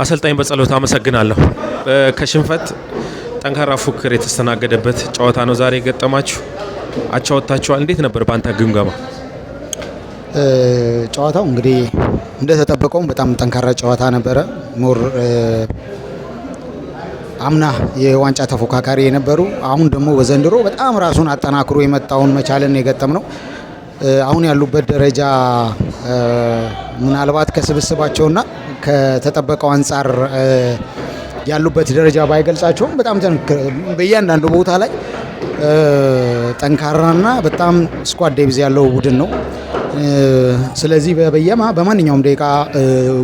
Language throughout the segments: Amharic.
አሰልጣኝ በጸሎት አመሰግናለሁ። ከሽንፈት ጠንካራ ፉክክር የተስተናገደበት ጨዋታ ነው ዛሬ ገጠማችሁ። አቻ ወጥታችኋል። እንዴት ነበር ባንተ ግምገማ? ጨዋታው እንግዲህ እንደተጠበቀውም በጣም ጠንካራ ጨዋታ ነበረ። ሞር አምና የዋንጫ ተፎካካሪ የነበሩ አሁን ደግሞ በዘንድሮ በጣም ራሱን አጠናክሮ የመጣውን መቻልን የገጠም ነው። አሁን ያሉበት ደረጃ ምናልባት ከስብስባቸውና ከተጠበቀው አንጻር ያሉበት ደረጃ ባይገልጻቸውም በጣም በእያንዳንዱ ቦታ ላይ ጠንካራና በጣም ስኳድ ዴብዝ ያለው ቡድን ነው። ስለዚህ በማንኛውም ደቂቃ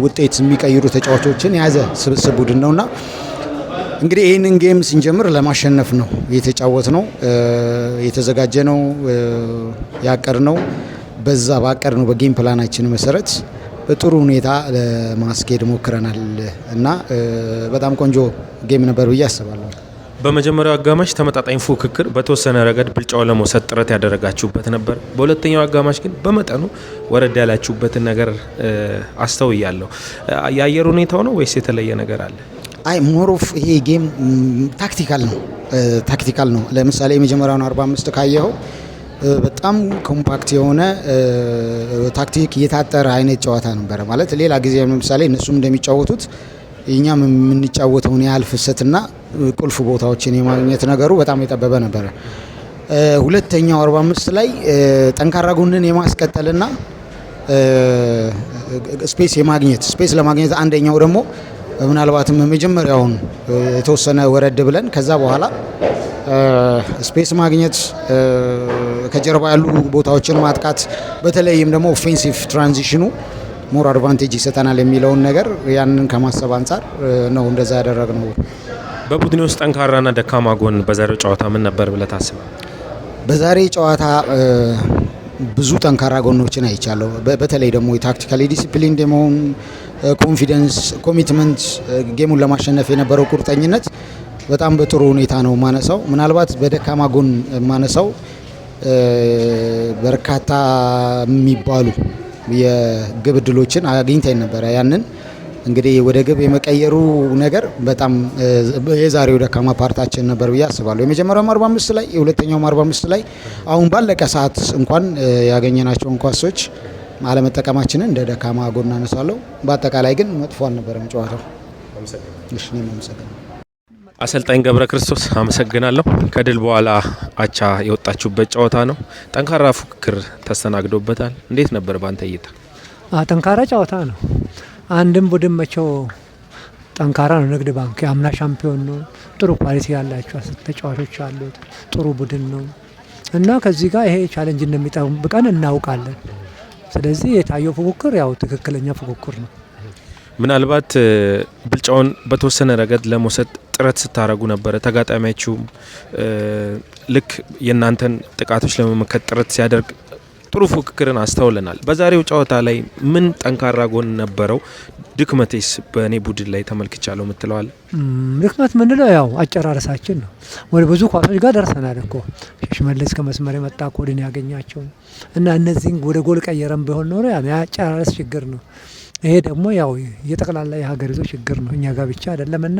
ውጤት የሚቀይሩ ተጫዋቾችን የያዘ ስብስብ ቡድን ነውና እንግዲህ ይህንን ጌም ስንጀምር ለማሸነፍ ነው የተጫወት ነው የተዘጋጀ ነው ያቀር ነው። በዛ ባቀር ነው በጌም ፕላናችን መሰረት በጥሩ ሁኔታ ለማስኬድ ሞክረናል እና በጣም ቆንጆ ጌም ነበር ብዬ አስባለሁ። በመጀመሪያው አጋማሽ ተመጣጣኝ ፉክክር በተወሰነ ረገድ ብልጫው ለመውሰድ ጥረት ያደረጋችሁበት ነበር። በሁለተኛው አጋማሽ ግን በመጠኑ ወረድ ያላችሁበትን ነገር አስተውያለሁ። የአየር ሁኔታው ነው ወይስ የተለየ ነገር አለ? አይ ሞሮፍ ይሄ ጌም ታክቲካል ነው። ለምሳሌ የመጀመሪያውን 45 ካየኸው በጣም ኮምፓክት የሆነ ታክቲክ የታጠረ አይነት ጨዋታ ነበረ። ማለት ሌላ ጊዜ ለምሳሌ እነሱም እንደሚጫወቱት እኛም የምንጫወተውን ያህል ፍሰትና ቁልፍ ቦታዎችን የማግኘት ነገሩ በጣም የጠበበ ነበረ። ሁለተኛው 45 ላይ ጠንካራ ጎንን የማስቀጠልና ስፔስ ለማግኘት አንደኛው ደግሞ ምናልባትም መጀመሪያውን የተወሰነ ወረድ ብለን ከዛ በኋላ ስፔስ ማግኘት ከጀርባ ያሉ ቦታዎችን ማጥቃት በተለይም ደግሞ ኦፌንሲቭ ትራንዚሽኑ ሞር አድቫንቴጅ ይሰጠናል የሚለውን ነገር ያንን ከማሰብ አንጻር ነው እንደዛ ያደረግነው። በቡድን ውስጥ ጠንካራና ደካማ ጎን በዛሬው ጨዋታ ምን ነበር ብለህ ታስባለህ? በዛሬ ጨዋታ ብዙ ጠንካራ ጎኖችን አይቻለሁ። በተለይ ደግሞ የታክቲካሊ ዲሲፕሊን የመሆን ኮንፊደንስ፣ ኮሚትመንት፣ ጌሙን ለማሸነፍ የነበረው ቁርጠኝነት በጣም በጥሩ ሁኔታ ነው ማነሳው። ምናልባት በደካማ ጎን ማነሳው በርካታ የሚባሉ የግብ ዕድሎችን አግኝተን ነበረ። ያንን እንግዲህ ወደ ግብ የመቀየሩ ነገር በጣም የዛሬው ደካማ ፓርታችን ነበር ብዬ አስባለሁ። የመጀመሪያው 45 ላይ የሁለተኛው 45 ላይ አሁን ባለቀ ሰዓት እንኳን ያገኘናቸውን ኳሶች አለመጠቀማችንን እንደ ደካማ ጎን አነሳለሁ። በአጠቃላይ ግን መጥፎ አልነበረም ጨዋታው። አሰልጣኝ ገብረ ክርስቶስ አመሰግናለሁ። ከድል በኋላ አቻ የወጣችሁበት ጨዋታ ነው። ጠንካራ ፉክክር ተስተናግዶበታል። እንዴት ነበር ባንተ እይታ? ጠንካራ ጨዋታ ነው። አንድም ቡድን መቼው ጠንካራ ነው። ንግድ ባንክ የአምና ሻምፒዮን ነው። ጥሩ ኳሊቲ ያላቸው ተጫዋቾች አሉት። ጥሩ ቡድን ነው እና ከዚህ ጋር ይሄ ቻሌንጅ እንደሚጠብቀን እናውቃለን። ስለዚህ የታየው ፉክክር ያው ትክክለኛ ፉክክር ነው። ምናልባት ብልጫውን በተወሰነ ረገድ ለመውሰድ ጥረት ስታደርጉ ነበረ። ተጋጣሚያችሁም ልክ የእናንተን ጥቃቶች ለመመከት ጥረት ሲያደርግ ጥሩ ፉክክርን አስተውለናል። በዛሬው ጨዋታ ላይ ምን ጠንካራ ጎን ነበረው? ድክመቴስ በእኔ ቡድን ላይ ተመልክቻለሁ ምትለዋል? ድክመት ምንለው ያው አጨራረሳችን ነው። ወደ ብዙ ኳሶች ጋር ደርሰናል እኮ ሽመልስ ከመስመር የመጣ ኮድን ያገኛቸው እና እነዚህን ወደ ጎል ቀየረን ቢሆን ኖሮ ያጨራረስ ችግር ነው። ይሄ ደግሞ ያው የጠቅላላ የሀገሪቱ ችግር ነው፣ እኛ ጋር ብቻ አይደለም እና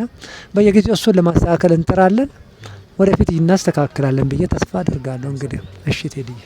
በየጊዜው እሱን ለማስተካከል እንጥራለን። ወደፊት እናስተካክላለን ብዬ ተስፋ አድርጋለሁ። እንግዲህ እሺ ቴዲዬ